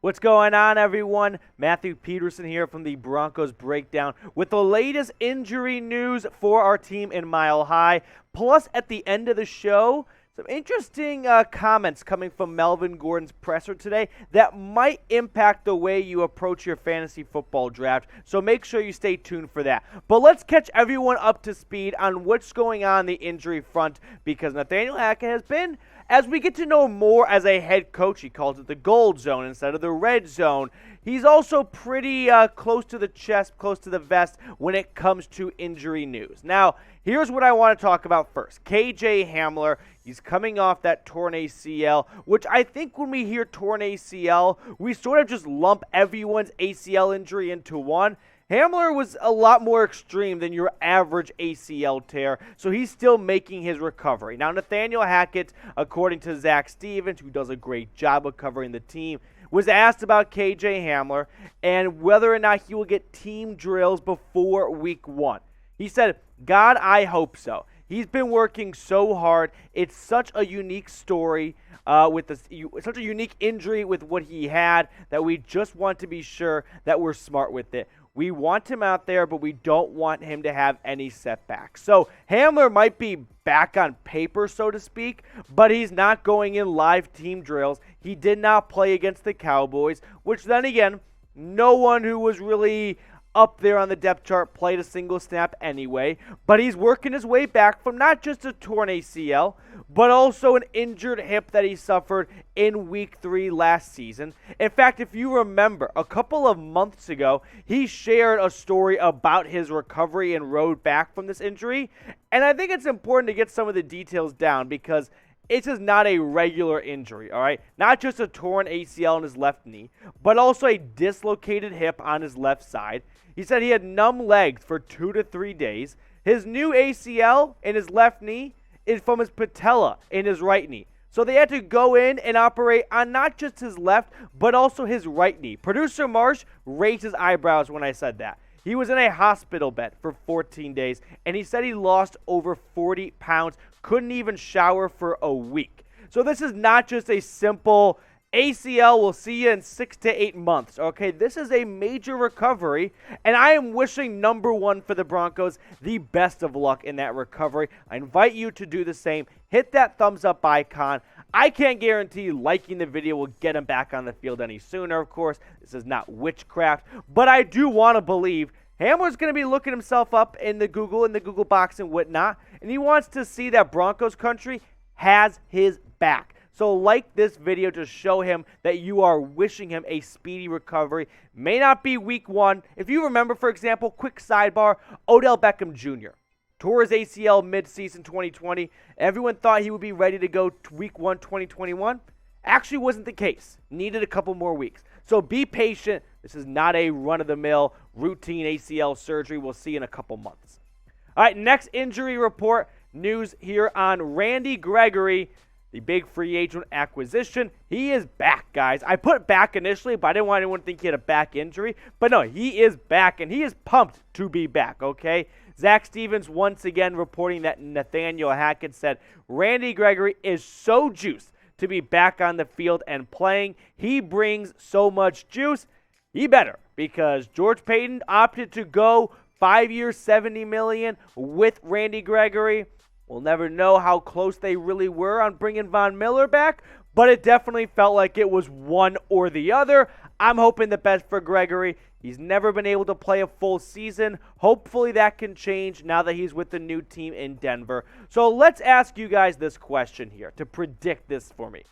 What's going on, everyone? Matthew Peterson here from the Broncos Breakdown with the latest injury news for our team in Mile High. Plus, at the end of the show, some interesting comments coming from Melvin Gordon's presser today that might impact the way you approach your fantasy football draft. So make sure you stay tuned for that. But let's catch everyone up to speed on what's going on the injury front, because Nathaniel Hackett has been, as we get to know more as a head coach, he calls it the gold zone instead of the red zone. He's also pretty close to the chest, close to the vest when it comes to injury news. Now, here's what I want to talk about first. KJ Hamler, he's coming off that torn ACL, which I think when we hear torn ACL, we sort of just lump everyone's ACL injury into one. Hamler was a lot more extreme than your average ACL tear, so he's still making his recovery. Now, Nathaniel Hackett, according to Zach Stevens, who does a great job of covering the team, was asked about KJ Hamler and whether or not he will get team drills before week 1. He said, "God, I hope so. He's been working so hard. It's such a unique story such a unique injury with what he had that we just want to be sure that we're smart with it. We want him out there, but we don't want him to have any setbacks." So Hamler might be back on paper, so to speak, but he's not going in live team drills. He did not play against the Cowboys, which then again, no one who was really up there on the depth chart played a single snap anyway, but he's working his way back from not just a torn ACL, but also an injured hip that he suffered in week 3 last season. In fact, if you remember, a couple of months ago, he shared a story about his recovery and road back from this injury, and I think it's important to get some of the details down because it's just not a regular injury, all right? Not just a torn ACL in his left knee, but also a dislocated hip on his left side. He said he had numb legs for 2 to 3 days. His new ACL in his left knee is from his patella in his right knee. So they had to go in and operate on not just his left, but also his right knee. Producer Marsh raised his eyebrows when I said that. He was in a hospital bed for 14 days, and he said he lost over 40 pounds, couldn't even shower for a week. So this is not just a simple ACL, we'll see you in 6 to 8 months. Okay, this is a major recovery, and I am wishing number one for the Broncos the best of luck in that recovery. I invite you to do the same. Hit that thumbs up icon. I can't guarantee liking the video will get him back on the field any sooner, of course. This is not witchcraft, but I do want to believe Hamler's going to be looking himself up in the Google box and whatnot, and he wants to see that Broncos country has his back. So like this video to show him that you are wishing him a speedy recovery. May not be week 1. If you remember, for example, quick sidebar, Odell Beckham Jr. tore his ACL mid-season 2020. Everyone thought he would be ready to go week 1 2021. Actually wasn't the case. Needed a couple more weeks. So be patient. This is not a run-of-the-mill routine ACL surgery. We'll see in a couple months. All right, next injury report news here on Randy Gregory, the big free agent acquisition. He is back, guys. I put back initially, but I didn't want anyone to think he had a back injury. But no, he is back, and he is pumped to be back, okay? Zach Stevens once again reporting that Nathaniel Hackett said Randy Gregory is so juiced to be back on the field and playing. He brings so much juice. He better, because George Paton opted to go 5 years, $70 million with Randy Gregory. We'll never know how close they really were on bringing Von Miller back, but it definitely felt like it was one or the other. I'm hoping the best for Gregory. He's never been able to play a full season. Hopefully that can change now that he's with the new team in Denver. So let's ask you guys this question here to predict this for me.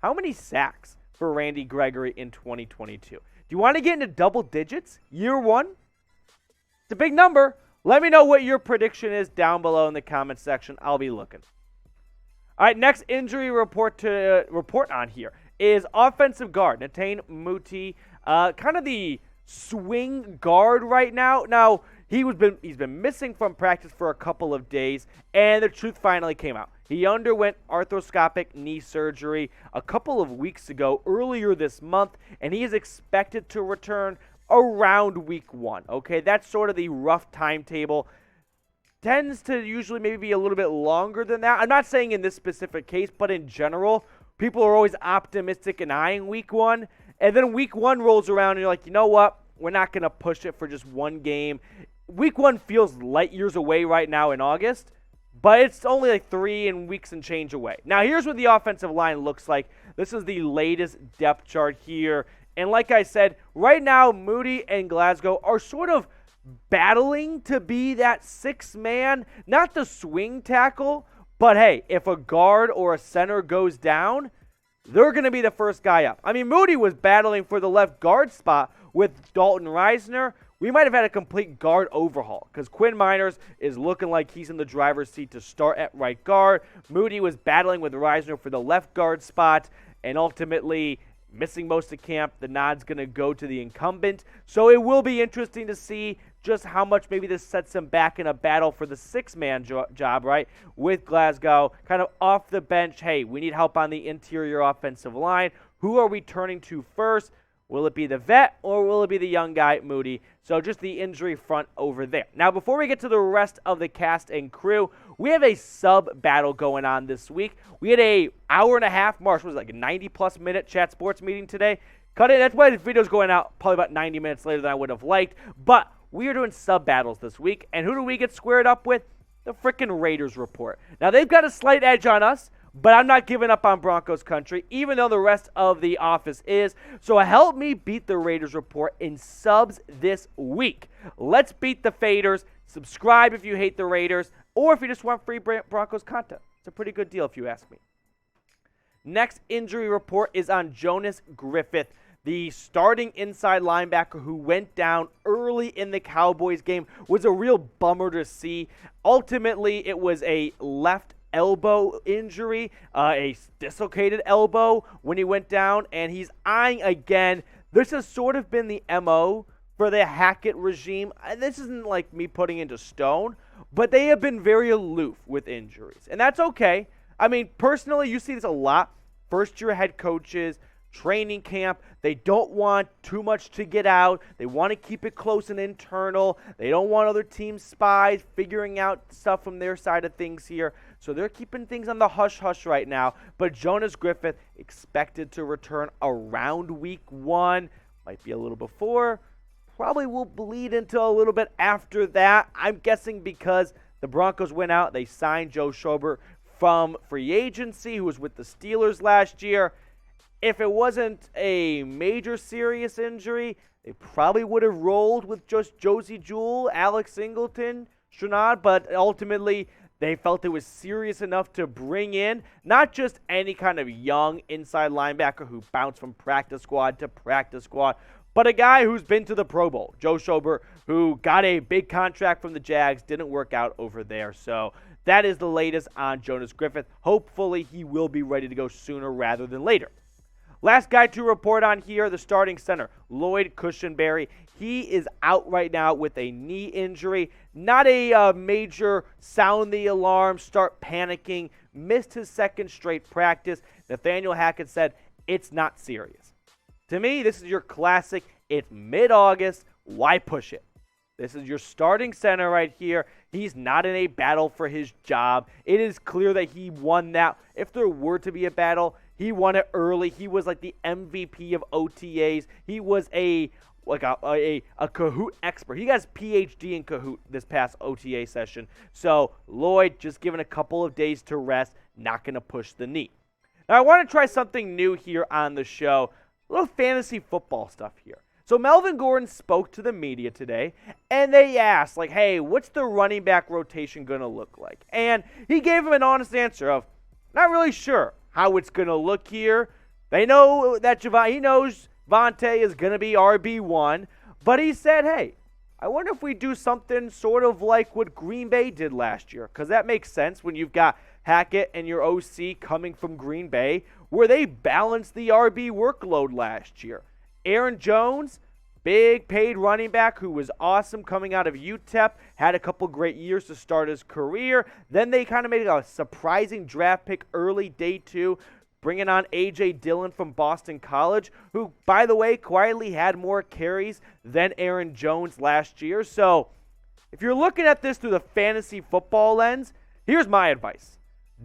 How many sacks for Randy Gregory in 2022? Do you want to get into double digits year 1? It's a big number. Let me know what your prediction is down below in the comments section. I'll be looking. All right, next injury report to report on here is offensive guard Netane Muti, kind of the swing guard right now. Now, he's been missing from practice for a couple of days, and the truth finally came out. He underwent arthroscopic knee surgery a couple of weeks ago, earlier this month, and he is expected to return around week 1, okay? That's sort of the rough timetable. Tends to usually maybe be a little bit longer than that. I'm not saying in this specific case, but in general, people are always optimistic and eyeing week 1. And then week 1 rolls around and you're like, you know what? We're not going to push it for just one game. Week 1 feels light years away right now in August, but it's only like 3 weeks and change away. Now, here's what the offensive line looks like. This is the latest depth chart here. And like I said, right now, Muti and Glasgow are sort of battling to be that 6th man, not the swing tackle, but hey, if a guard or a center goes down, they're going to be the first guy up. I mean, Muti was battling for the left guard spot with Dalton Reisner. We might have had a complete guard overhaul because Quinn Miners is looking like he's in the driver's seat to start at right guard. Muti was battling with Reisner for the left guard spot, and ultimately missing most of camp. The nod's going to go to the incumbent. So it will be interesting to see just how much maybe this sets him back in a battle for the 6-man job, right, with Glasgow. Kind of off the bench, hey, we need help on the interior offensive line. Who are we turning to first? Will it be the vet or will it be the young guy, Muti? So just the injury front over there. Now, before we get to the rest of the cast and crew, we have a sub battle going on this week. We had a hour-and-a-half, Marsh, was it like a 90-plus minute chat sports meeting today? Cut it. That's why this video's going out probably about 90 minutes later than I would have liked. But we are doing sub battles this week. And who do we get squared up with? The frickin' Raiders report. Now, they've got a slight edge on us, but I'm not giving up on Broncos country, even though the rest of the office is. So help me beat the Raiders report in subs this week. Let's beat the faders. Subscribe if you hate the Raiders, or if you just want free Broncos content. It's a pretty good deal if you ask me. Next injury report is on Jonas Griffith, the starting inside linebacker who went down early in the Cowboys game. Was a real bummer to see. Ultimately, it was a left elbow injury, a dislocated elbow when he went down, and he's eyeing again. This has sort of been the MO for the Hackett regime. This isn't like me putting into stone, but they have been very aloof with injuries, and that's okay. I mean, personally, you see this a lot. First-year head coaches, training camp, they don't want too much to get out. They want to keep it close and internal. They don't want other team spies figuring out stuff from their side of things here. So they're keeping things on the hush-hush right now. But Jonas Griffith expected to return around week 1. Might be a little before. Probably will bleed into a little bit after that. I'm guessing because the Broncos went out. They signed Joe Schobert from free agency, who was with the Steelers last year. If it wasn't a major serious injury, they probably would have rolled with just Josie Jewell, Alex Singleton, Stranad, but ultimately they felt it was serious enough to bring in not just any kind of young inside linebacker who bounced from practice squad to practice squad, but a guy who's been to the Pro Bowl, Joe Schobert, who got a big contract from the Jags, didn't work out over there. So that is the latest on Jonas Griffith. Hopefully he will be ready to go sooner rather than later. Last guy to report on here, the starting center, Lloyd Cushenberry. He is out right now with a knee injury. Not a major sound the alarm, start panicking. Missed his second straight practice. Nathaniel Hackett said, it's not serious. To me, this is your classic, it's mid-August, why push it? This is your starting center right here. He's not in a battle for his job. It is clear that he won that. If there were to be a battle, he won it early. He was like the MVP of OTAs. He was a Kahoot expert. He got his PhD in Kahoot this past OTA session. So Lloyd just given a couple of days to rest, not going to push the knee. Now I want to try something new here on the show. A little fantasy football stuff here. So Melvin Gordon spoke to the media today, and they asked, like, hey, what's the running back rotation going to look like? And he gave him an honest answer of, not really sure how it's going to look here. They know that he knows Javonte is going to be RB1, but he said, hey, I wonder if we do something sort of like what Green Bay did last year, because that makes sense when you've got Hackett and your OC coming from Green Bay, where they balanced the RB workload last year. Aaron Jones, big paid running back who was awesome coming out of UTEP, had a couple great years to start his career. Then they kind of made a surprising draft pick early day 2, bringing on A.J. Dillon from Boston College, who, by the way, quietly had more carries than Aaron Jones last year. So if you're looking at this through the fantasy football lens, here's my advice.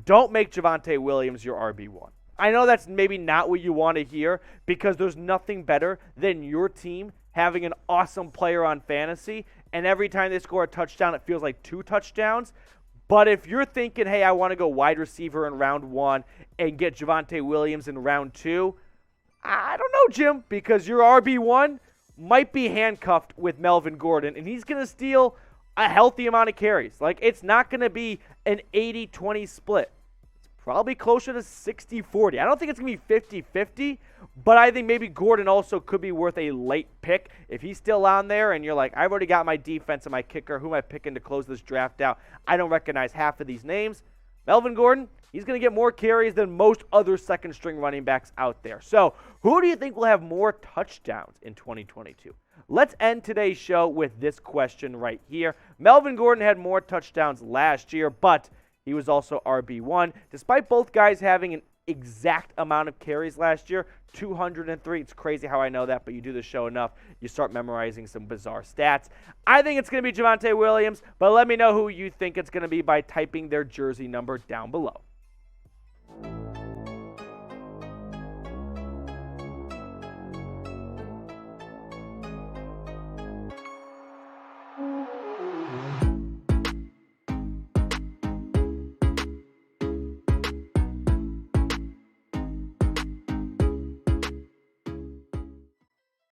Don't make Javonte Williams your RB1. I know that's maybe not what you want to hear because there's nothing better than your team having an awesome player on fantasy, and every time they score a touchdown, it feels like 2 touchdowns. But if you're thinking, hey, I want to go wide receiver in round 1 and get Javonte Williams in round 2, I don't know, Jim, because your RB1 might be handcuffed with Melvin Gordon, and he's going to steal a healthy amount of carries. Like, it's not going to be an 80-20 split. It's probably closer to 60-40. I don't think it's going to be 50-50, but I think maybe Gordon also could be worth a late pick. If he's still on there and you're like, I've already got my defense and my kicker, who am I picking to close this draft out? I don't recognize half of these names. Melvin Gordon, he's going to get more carries than most other second-string running backs out there. So who do you think will have more touchdowns in 2022? Let's end today's show with this question right here. Melvin Gordon had more touchdowns last year, but he was also RB1. Despite both guys having an exact amount of carries last year, 203. It's crazy how I know that, but you do the show enough, you start memorizing some bizarre stats. I think it's going to be Javonte Williams, but let me know who you think it's going to be by typing their jersey number down below.